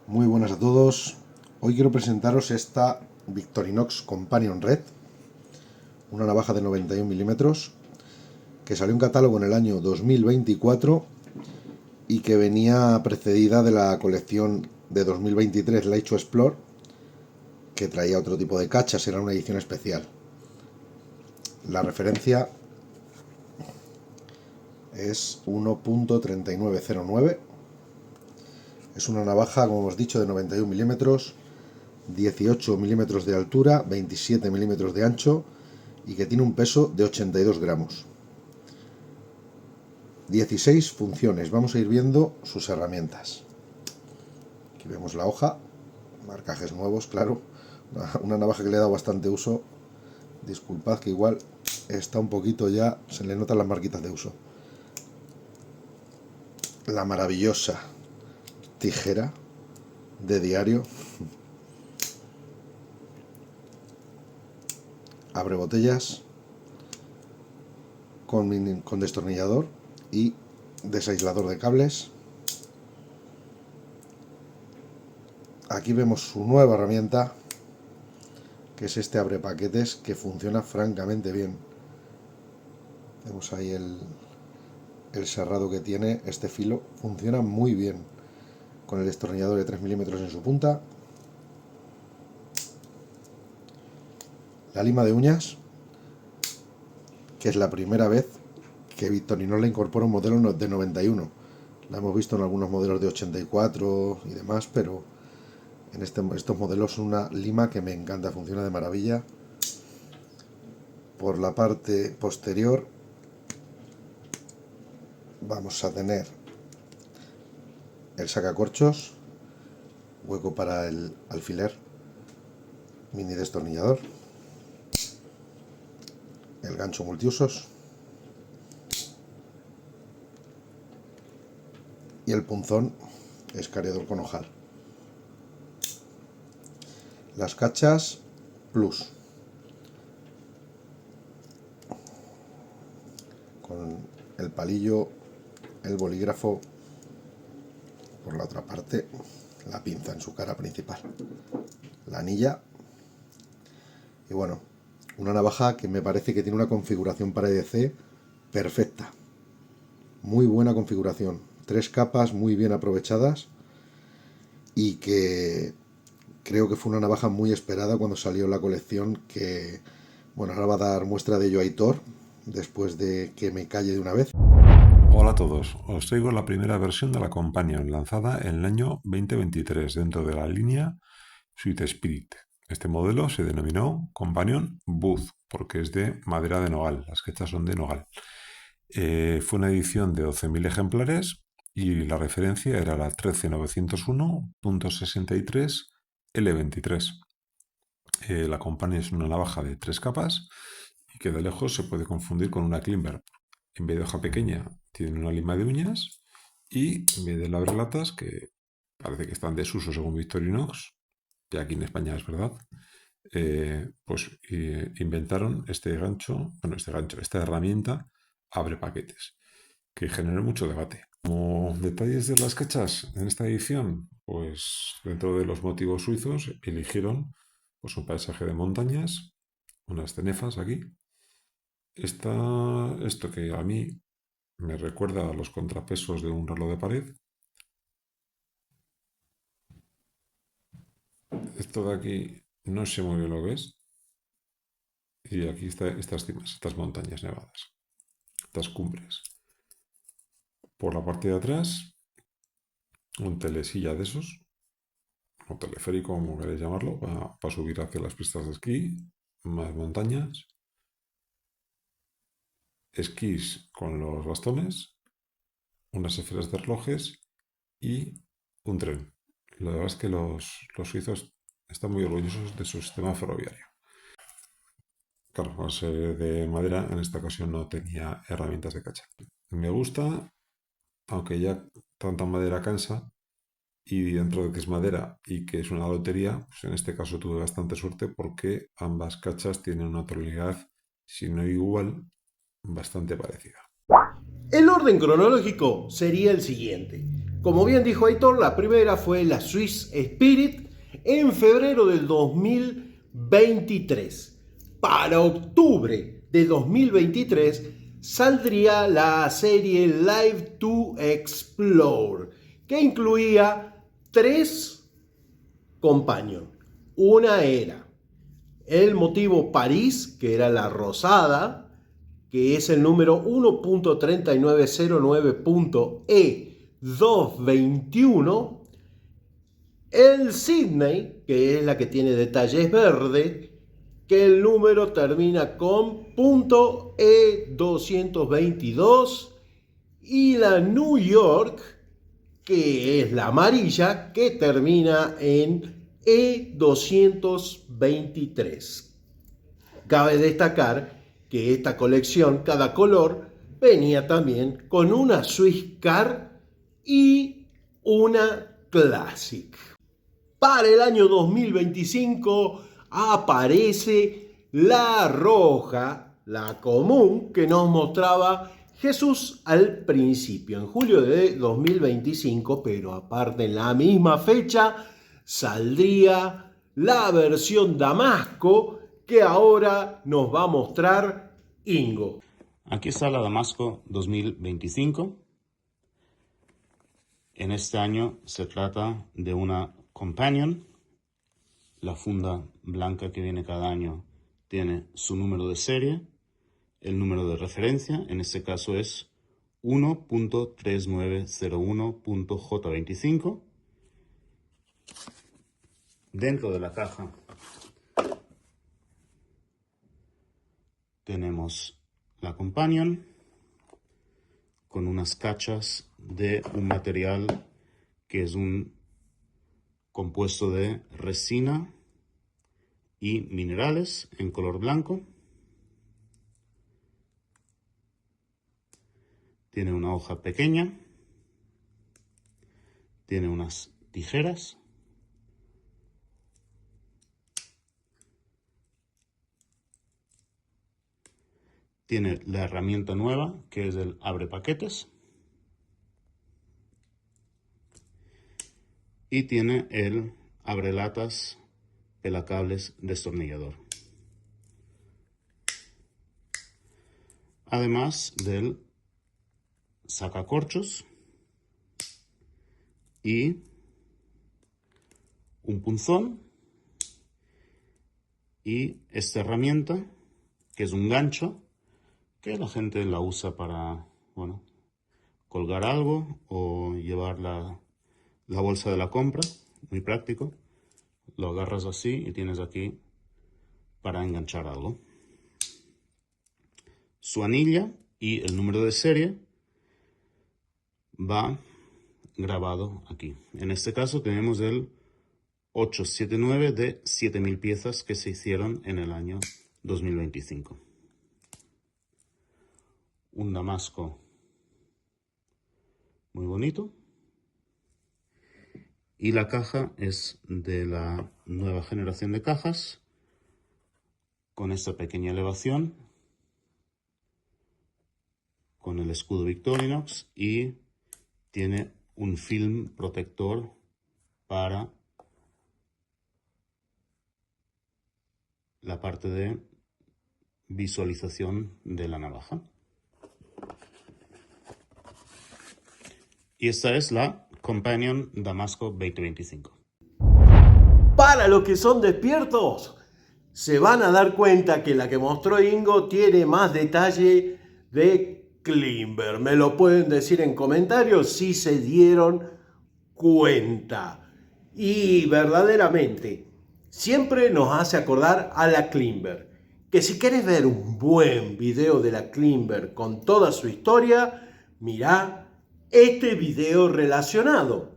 Muy buenas a todos. Hoy quiero presentaros esta Victorinox Companion Red, una navaja de 91 milímetros que salió en catálogo en el año 2024 y que venía precedida de la colección de 2023 Leicho Explore, que traía otro tipo de cachas, era una edición especial. La referencia es 1.3909. Es una navaja, como hemos dicho, de 91 milímetros, 18 milímetros de altura, 27 milímetros de ancho y que tiene un peso de 82 gramos. 16 funciones. Vamos a ir viendo sus herramientas. Aquí vemos la hoja, marcajes nuevos, claro. Una navaja que le he dado bastante uso. Disculpad que igual está un poquito ya, se le notan las marquitas de uso. La maravillosa tijera de diario. Abre botellas con destornillador y desaislador de cables. Aquí vemos su nueva herramienta, que es este abre paquetes, que funciona francamente bien. Vemos ahí el serrado que tiene. Este filo funciona muy bien, con el destornillador de 3 milímetros en su punta. La lima de uñas, que es la primera vez que Victorinox le incorpora un modelo de 91. La hemos visto en algunos modelos de 84 y demás, pero en estos modelos es una lima que me encanta, funciona de maravilla. Por la parte posterior vamos a tener el sacacorchos, hueco para el alfiler, mini destornillador, el gancho multiusos y el punzón escariador con ojal. Las cachas Plus, con el palillo, el bolígrafo por la otra parte, la pinza en su cara principal, la anilla y bueno, una navaja que me parece que tiene una configuración para EDC perfecta. Muy buena configuración, 3 capas muy bien aprovechadas y que creo que fue una navaja muy esperada cuando salió la colección, que bueno, ahora va a dar muestra de ello Aitor después de que me calle de una vez. Hola a todos, os traigo la primera versión de la Companion lanzada en el año 2023 dentro de la línea Sweet Spirit. Este modelo se denominó Companion Booth porque es de madera de nogal, las quechas son de nogal. Fue una edición de 12.000 ejemplares y la referencia era la 13901.63 L23. La Companion es una navaja de 3 capas y que de lejos se puede confundir con una Klimber. En vez de hoja pequeña, tiene una lima de uñas y en vez de abrelatas, que parece que están en desuso según Victorinox, que aquí en España es verdad, inventaron esta herramienta abre paquetes, que generó mucho debate. Como detalles de las cachas en esta edición, pues dentro de los motivos suizos eligieron pues, un paisaje de montañas, unas cenefas aquí. Esto que a mí me recuerda a los contrapesos de un reloj de pared. Esto de aquí no sé muy bien lo que es. Y aquí están estas cimas, estas montañas nevadas, estas cumbres. Por la parte de atrás, un telesilla de esos, o teleférico, como queréis llamarlo, para subir hacia las pistas de esquí, más montañas, esquís con los bastones, unas esferas de relojes y un tren. La verdad es que los suizos están muy orgullosos de su sistema ferroviario. Claro, al ser de madera, en esta ocasión no tenía herramientas de cacha. Me gusta, aunque ya tanta madera cansa, y dentro de que es madera y que es una lotería, pues en este caso tuve bastante suerte porque ambas cachas tienen una tonalidad, si no igual, bastante parecida. El orden cronológico sería el siguiente. Como bien dijo Aitor, la primera fue la Swiss Spirit en febrero del 2023. Para octubre de 2023 saldría la serie Live to Explore, que incluía 3 companions. Una era el motivo París, que era la rosada, que es el número 1.3909.E221. El Sydney, que es la que tiene detalles verdes, que el número termina con .E222. Y la New York, que es la amarilla, que termina en E223. Cabe destacar que esta colección, cada color, venía también con una Swiss Car y una Classic. Para el año 2025 aparece la roja, la común, que nos mostraba Jesús al principio, en julio de 2025, pero aparte en la misma fecha saldría la versión Damasco que ahora nos va a mostrar Ingo. Aquí está la Damasco 2025. En este año se trata de una Companion. La funda blanca que viene cada año tiene su número de serie, el número de referencia, en este caso es 1.3901.J25. Dentro de la caja tenemos la Companion con unas cachas de un material que es un compuesto de resina y minerales en color blanco. Tiene una hoja pequeña, tiene unas tijeras, tiene la herramienta nueva que es el abre paquetes y tiene el abre latas pelacables destornillador, además del sacacorchos y un punzón y esta herramienta que es un gancho que la gente la usa para, bueno, colgar algo o llevar la bolsa de la compra, muy práctico. Lo agarras así y tienes aquí para enganchar algo. Su anilla y el número de serie va grabado aquí. En este caso tenemos el 879 de 7000 piezas que se hicieron en el año 2025. Un damasco muy bonito. Y la caja es de la nueva generación de cajas con esta pequeña elevación, con el escudo Victorinox y tiene un film protector para la parte de visualización de la navaja. Y esta es la Companion Damasco 2025. Para los que son despiertos, se van a dar cuenta que la que mostró Ingo tiene más detalle de Klimber. Me lo pueden decir en comentarios si se dieron cuenta. Y verdaderamente, siempre nos hace acordar a la Klimber. Que si querés ver un buen video de la Klimber con toda su historia, mirá este video relacionado.